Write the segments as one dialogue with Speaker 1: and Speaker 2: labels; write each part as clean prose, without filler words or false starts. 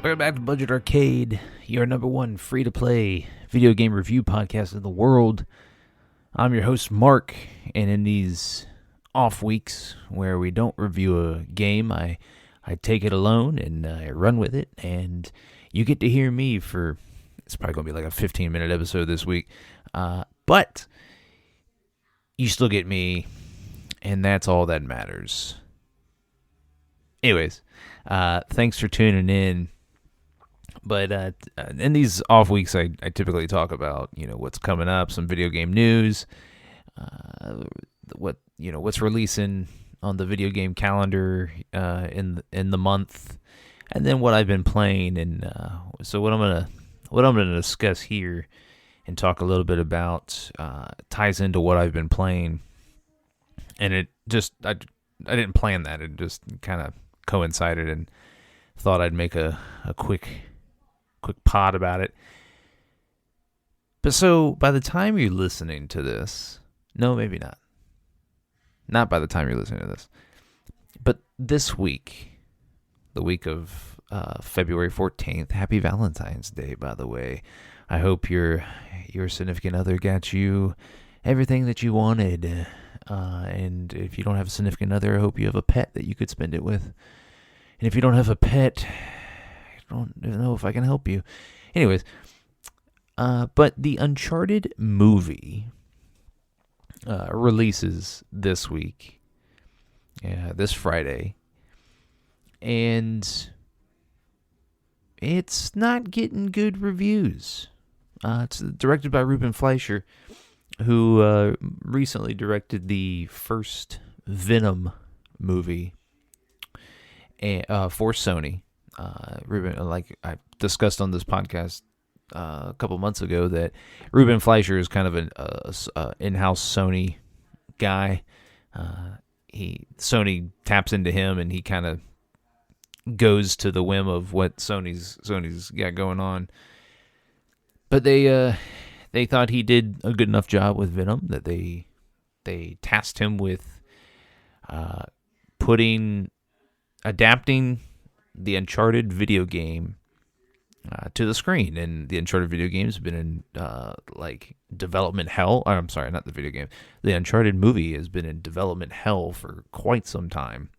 Speaker 1: Welcome back to Budget Arcade, your number one free-to-play video game review podcast in the world. I'm your host, Mark, and in these off weeks where we don't review a game, I take it alone and I run with it, and you get to hear me for, it's probably going to be like a 15-minute episode this week, but you still get me, and that's all that matters. Anyways, thanks for tuning in. But in these off weeks, I typically talk about what's coming up, some video game news, what's releasing on the video game calendar in the month, and then what I've been playing. And so what I'm gonna discuss here and talk a little bit about ties into what I've been playing. And it just I didn't plan that; it just kind of coincided, and thought I'd make a quick pod about it. But so by the time you're listening to this, no, maybe not by the time you're listening to this, but this week, the week of February 14th, happy Valentine's Day, by the way. I hope your significant other got you everything that you wanted, and if you don't have a significant other, I hope you have a pet that you could spend it with. And if you don't have a pet, I don't know if I can help you. Anyways, but the Uncharted movie releases this week, this Friday, and it's not getting good reviews. It's directed by Ruben Fleischer, who recently directed the first Venom movie for Sony. Ruben, like I discussed on this podcast a couple months ago, that Ruben Fleischer is kind of an in-house Sony guy. Sony taps into him, and he kind of goes to the whim of what Sony's got going on. But they thought he did a good enough job with Venom that they tasked him with adapting the Uncharted video game to the screen. And the Uncharted video game has been in development hell. I'm sorry, not the video game. The Uncharted movie has been in development hell for quite some time.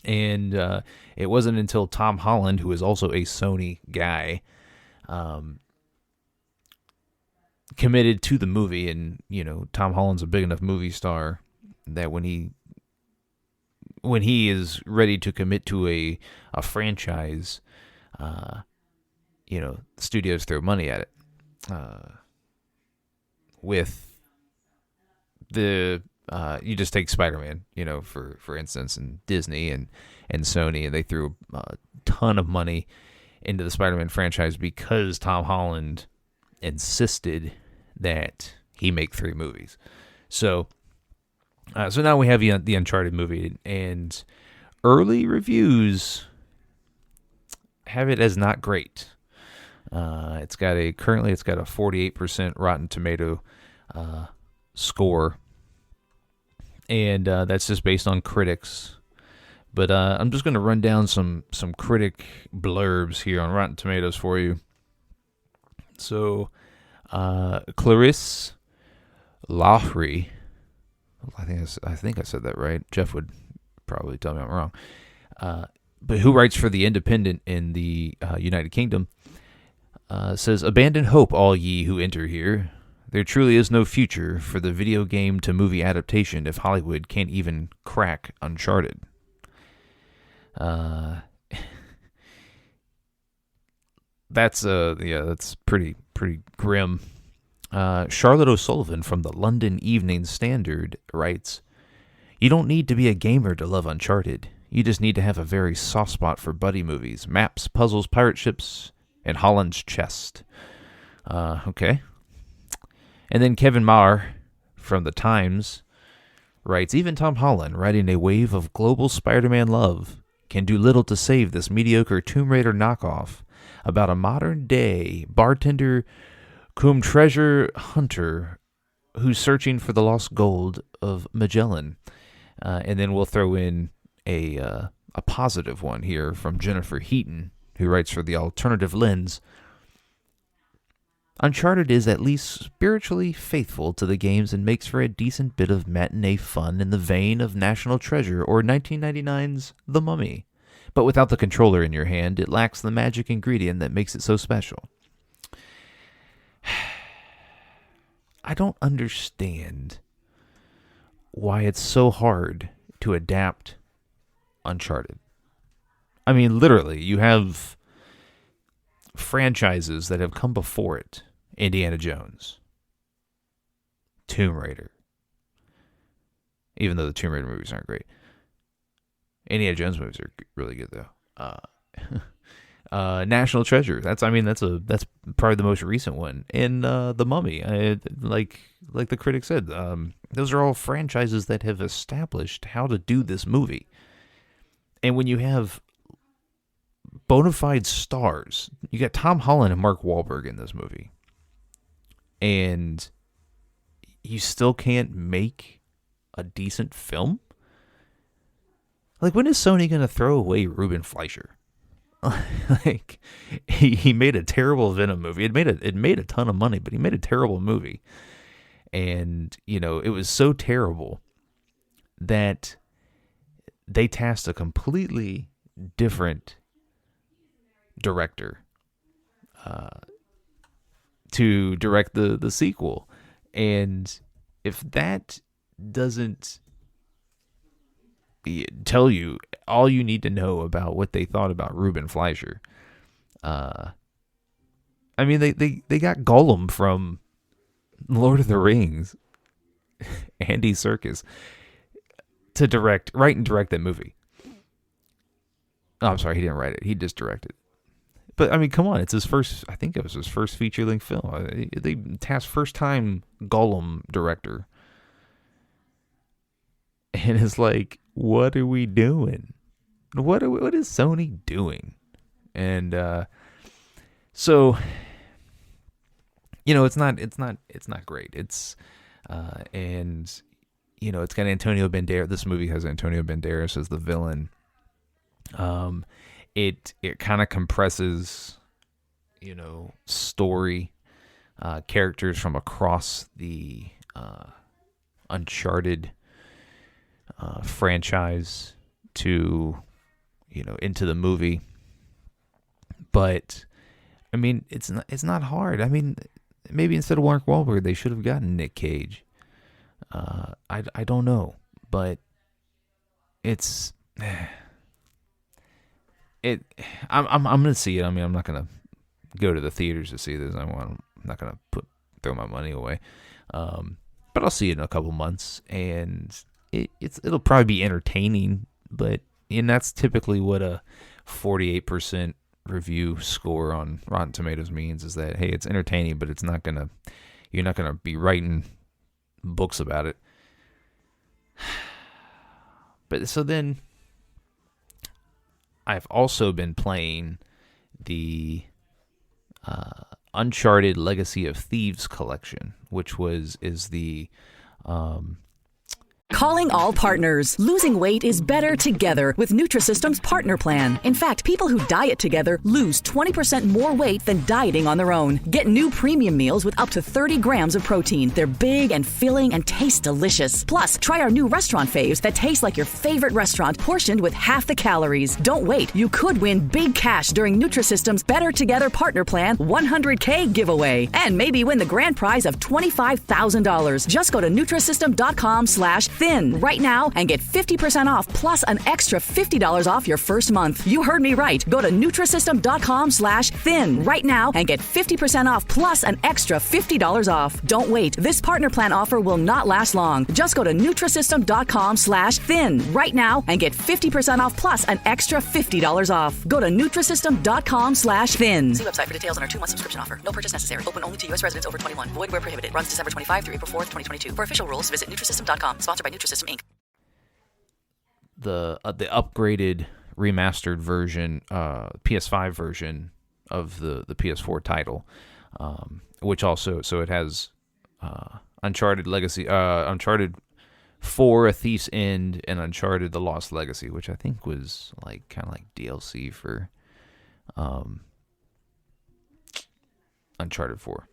Speaker 1: And it wasn't until Tom Holland, who is also a Sony guy, committed to the movie. And Tom Holland's a big enough movie star that when he is ready to commit to a franchise, studios throw money at it. With the you just take Spider-Man, for instance, and Disney and Sony, and they threw a ton of money into the Spider-Man franchise because Tom Holland insisted that he make 3 movies. So now we have the Uncharted movie, and early reviews have it as not great. It's got a 48% Rotten Tomato score, and that's just based on critics. But I'm just going to run down some critic blurbs here on Rotten Tomatoes for you. So Clarisse Lahri, I think I said that right. Jeff would probably tell me I'm wrong. But who writes for The Independent in the United Kingdom, says, "Abandon hope, all ye who enter here. There truly is no future for the video game to movie adaptation if Hollywood can't even crack Uncharted." That's pretty grim. Charlotte O'Sullivan from the London Evening Standard writes, "You don't need to be a gamer to love Uncharted. You just need to have a very soft spot for buddy movies, maps, puzzles, pirate ships, and Holland's chest." Okay. And then Kevin Maher from The Times writes, "Even Tom Holland, riding a wave of global Spider-Man love, can do little to save this mediocre Tomb Raider knockoff about a modern-day bartender cum treasure hunter who's searching for the lost gold of Magellan." And then we'll throw in a positive one here from Jennifer Heaton, who writes for the Alternative Lens, Uncharted is at least spiritually faithful to the games and makes for a decent bit of matinee fun in the vein of National Treasure or 1999's The Mummy. But without the controller in your hand, it lacks the magic ingredient that makes it so special. I don't understand why it's so hard to adapt Uncharted. I mean, literally, you have franchises that have come before it. Indiana Jones, Tomb Raider. Even though the Tomb Raider movies aren't great. Indiana Jones movies are really good though. National Treasure. That's probably the most recent one. And The Mummy. Like the critic said, those are all franchises that have established how to do this movie. And when you have bona fide stars, you got Tom Holland and Mark Wahlberg in this movie, and you still can't make a decent film? Like, when is Sony going to throw away Ruben Fleischer? Like, he made a terrible Venom movie. It made a ton of money, but he made a terrible movie. And, it was so terrible that they tasked a completely different director to direct the sequel. And if that doesn't tell you all you need to know about what they thought about Ruben Fleischer, I mean, they got Gollum from Lord of the Rings, Andy Serkis, to write and direct that movie. Oh, I'm sorry, he didn't write it. He just directed. But, I mean, come on. It's his first, I think it was his first feature-length film. They tasked first-time Gollum director. And it's like, what are we doing? What is Sony doing? And so, it's not great. It's and it's got Antonio Banderas. This movie has Antonio Banderas as the villain. It kind of compresses, story, characters from across the Uncharted franchise to, into the movie. But I mean, it's not hard. I mean, maybe instead of Mark Wahlberg, they should have gotten Nick Cage. I don't know, but it's. I'm gonna see it. I mean, I'm not gonna go to the theaters to see this. I'm not gonna throw my money away. But I'll see it in a couple months, and it'll probably be entertaining. And that's typically what a 48% review score on Rotten Tomatoes means, is that, hey, it's entertaining, but you're not gonna be writing books about it. But so then, I've also been playing the Uncharted Legacy of Thieves collection, which is the
Speaker 2: Calling all partners. Losing weight is better together with Nutrisystem's Partner Plan. In fact, people who diet together lose 20% more weight than dieting on their own. Get new premium meals with up to 30 grams of protein. They're big and filling and taste delicious. Plus, try our new restaurant faves that taste like your favorite restaurant, portioned with half the calories. Don't wait. You could win big cash during Nutrisystem's Better Together Partner Plan 100K giveaway. And maybe win the grand prize of $25,000. Just go to Nutrisystem.com/thin right now and get 50% off plus an extra $50 off your first month. You heard me right. Go to Nutrisystem.com/thin right now and get 50% off plus an extra $50 off. Don't wait. This partner plan offer will not last long. Just go to Nutrisystem.com/thin right now and get 50% off plus an extra $50 off. Go to Nutrisystem.com/thin. See website for details on our 2-month subscription offer. No purchase necessary. Open only to U.S. residents over 21. Void where prohibited. Runs December 25 through April 4th, 2022. For official rules, visit Nutrisystem.com. Sponsored by Nutrisystem, Inc.
Speaker 1: The upgraded, remastered version, PS5 version of the PS4 title, which also, so it has Uncharted Legacy, Uncharted 4, A Thief's End, and Uncharted: The Lost Legacy, which I think was kind of like DLC for Uncharted 4.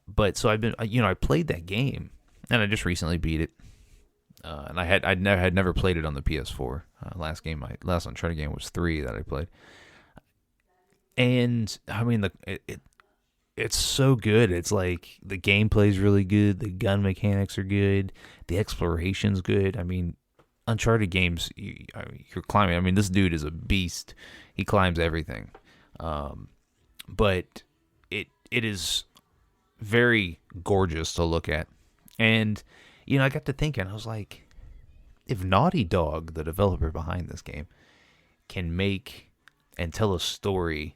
Speaker 1: But so I've been, I played that game, and I just recently beat it. And I had never played it on the PS4. Last Uncharted game was 3 that I played. And I mean, it's so good. It's like the gameplay's really good, the gun mechanics are good, the exploration's good. I mean, Uncharted games, you're climbing. I mean, this dude is a beast. He climbs everything. But it is very gorgeous to look at. And, I got to thinking, I was like, if Naughty Dog, the developer behind this game, can make and tell a story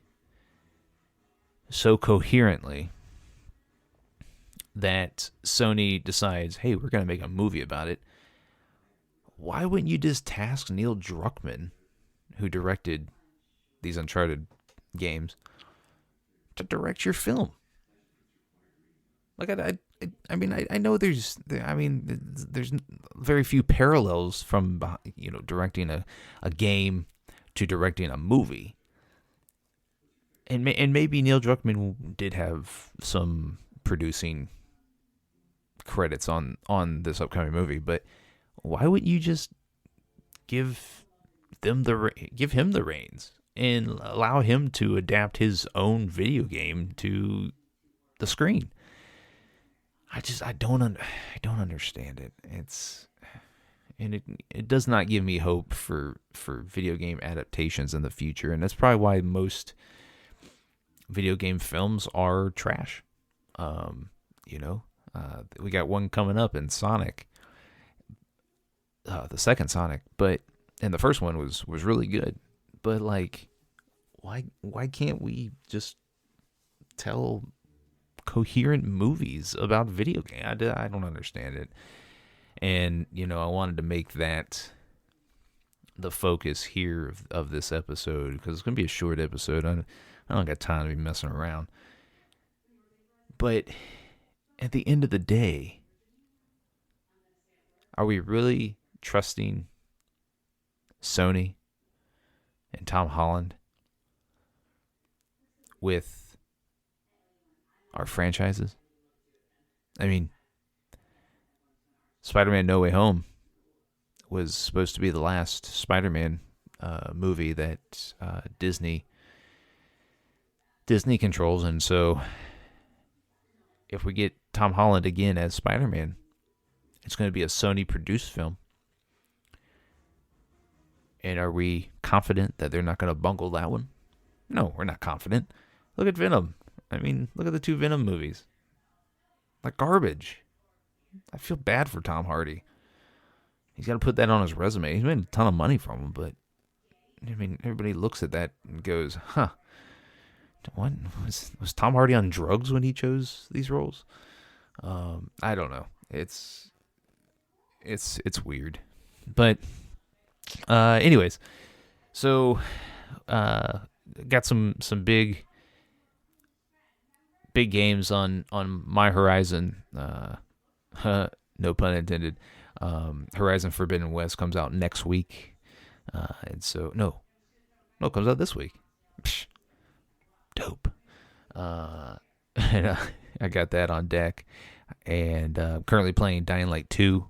Speaker 1: so coherently that Sony decides, hey, we're going to make a movie about it, why wouldn't you just task Neil Druckmann, who directed these Uncharted games, to direct your film? Like, I know there's very few parallels from, directing a game to directing a movie. And maybe Neil Druckmann did have some producing credits on this upcoming movie, but why wouldn't you just give him the reins and allow him to adapt his own video game to the screen? I don't understand it. It does not give me hope for video game adaptations in the future, and that's probably why most video game films are trash. We got one coming up in Sonic, the second Sonic, and the first one was really good. But like, why can't we just tell coherent movies about video game? I don't understand it. And I wanted to make that the focus here of this episode, because it's gonna be a short episode. I don't got time to be messing around. But at the end of the day, are we really trusting Sony and Tom Holland with our franchises? I mean, Spider-Man No Way Home was supposed to be the last Spider-Man movie that Disney controls, and so if we get Tom Holland again as Spider-Man, it's going to be a Sony-produced film. And are we confident that they're not going to bungle that one? No, we're not confident. Look at Venom. I mean, look at the 2 Venom movies. Like garbage. I feel bad for Tom Hardy. He's got to put that on his resume. He's made a ton of money from him, but I mean, everybody looks at that and goes, huh, what was Tom Hardy on drugs when he chose these roles? I don't know. It's weird, but anyways, so got some big games on my horizon. No pun intended. Horizon Forbidden West comes out next week, and so no, it comes out this week. Psh, dope. And I got that on deck, and currently playing Dying Light 2.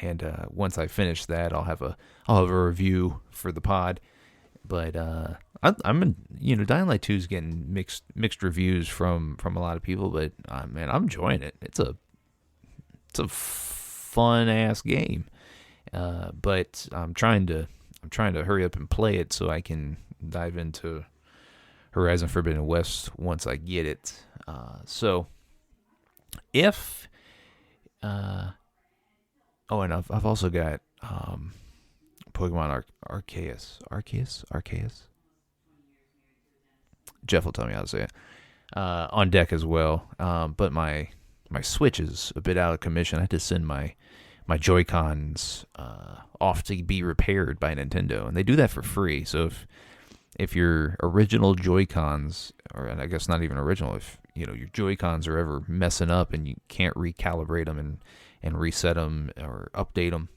Speaker 1: And once I finish that, I'll have a review for the pod. But I'm Dying Light 2 is getting mixed reviews from a lot of people, but man, I'm enjoying it. It's a fun ass game. But I'm trying to hurry up and play it so I can dive into Horizon Forbidden West once I get it. So if and I've also got Pokemon Arceus. Jeff will tell me how to say it. On deck as well. But my Switch is a bit out of commission. I had to send my Joy-Cons off to be repaired by Nintendo, and they do that for free. So if your original Joy-Cons, or I guess not even original, if your Joy-Cons are ever messing up and you can't recalibrate them and reset them or update them,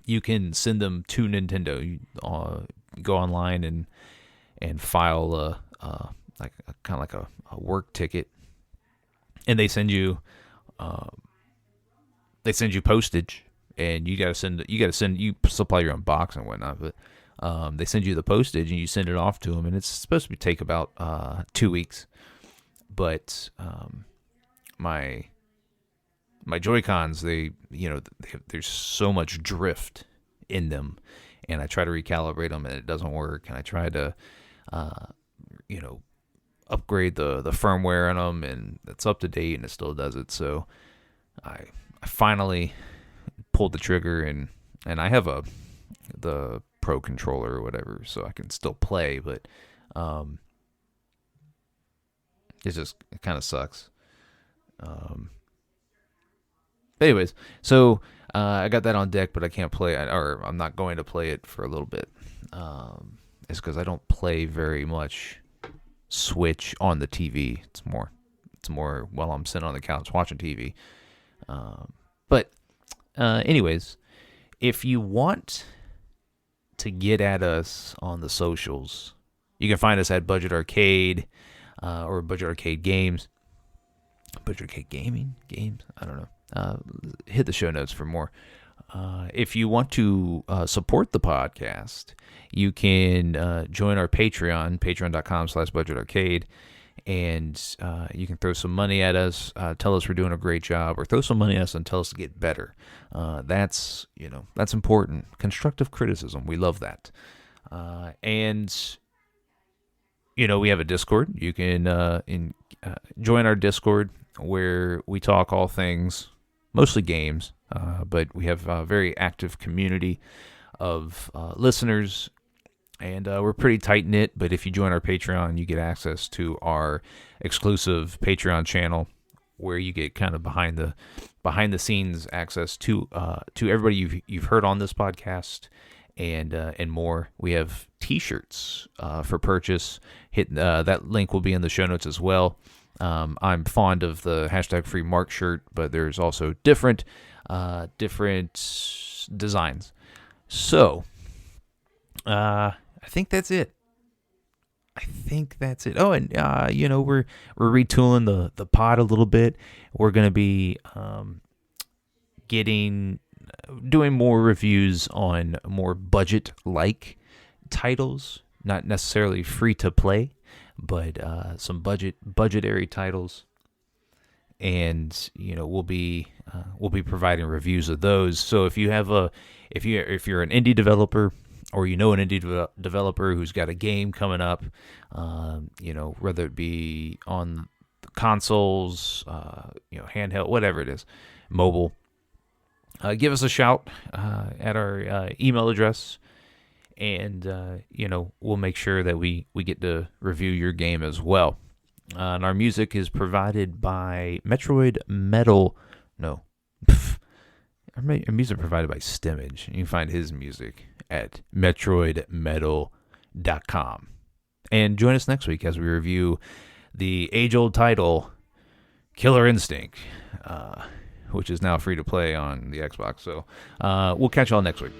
Speaker 1: you can send them to Nintendo. You go online and file like kind of like a work ticket, and they send you postage, and you supply your own box and whatnot, but they send you the postage and you send it off to them, and it's supposed to take about 2 weeks. But my Joy-Cons, there's so much drift in them, and I try to recalibrate them and it doesn't work, and I try to upgrade the firmware on them, and it's up to date and it still does it. So I finally pulled the trigger, and I have the Pro controller or whatever, so I can still play, but it kind of sucks. Anyways, so I got that on deck, but I can't play it, or I'm not going to play it for a little bit. It's because I don't play very much Switch on the TV. It's more while I'm sitting on the couch watching TV. But anyways, if you want to get at us on the socials, you can find us at Budget Arcade or Budget Arcade Games. Budget Arcade Games? I don't know. Hit the show notes for more. If you want to support the podcast, you can join our Patreon, patreon.com/budgetarcade, and you can throw some money at us, tell us we're doing a great job, or throw some money at us and tell us to get better. That's important. Constructive criticism, we love that. And we have a Discord. You can join our Discord, where we talk all things, mostly games, but we have a very active community of listeners, and we're pretty tight-knit. But if you join our Patreon, you get access to our exclusive Patreon channel, where you get kind of behind the scenes access to everybody you've heard on this podcast, and more. We have T-shirts for purchase. That link will be in the show notes as well. I'm fond of the #free Mark shirt, but there's also different designs. So, I think that's it. Oh, and we're retooling the pod a little bit. We're gonna be doing more reviews on more budget-like titles, not necessarily free to play, but some budgetary titles, and we'll be providing reviews of those. So if you're an indie developer, or an indie developer who's got a game coming up, whether it be on the consoles, handheld, whatever it is, mobile, give us a shout at our email address. And, we'll make sure that we get to review your game as well. And our music is provided by Metroid Metal. No. Our music provided by Stimmage. You can find his music at metroidmetal.com. And join us next week as we review the age-old title, Killer Instinct, which is now free to play on the Xbox. So we'll catch y'all next week.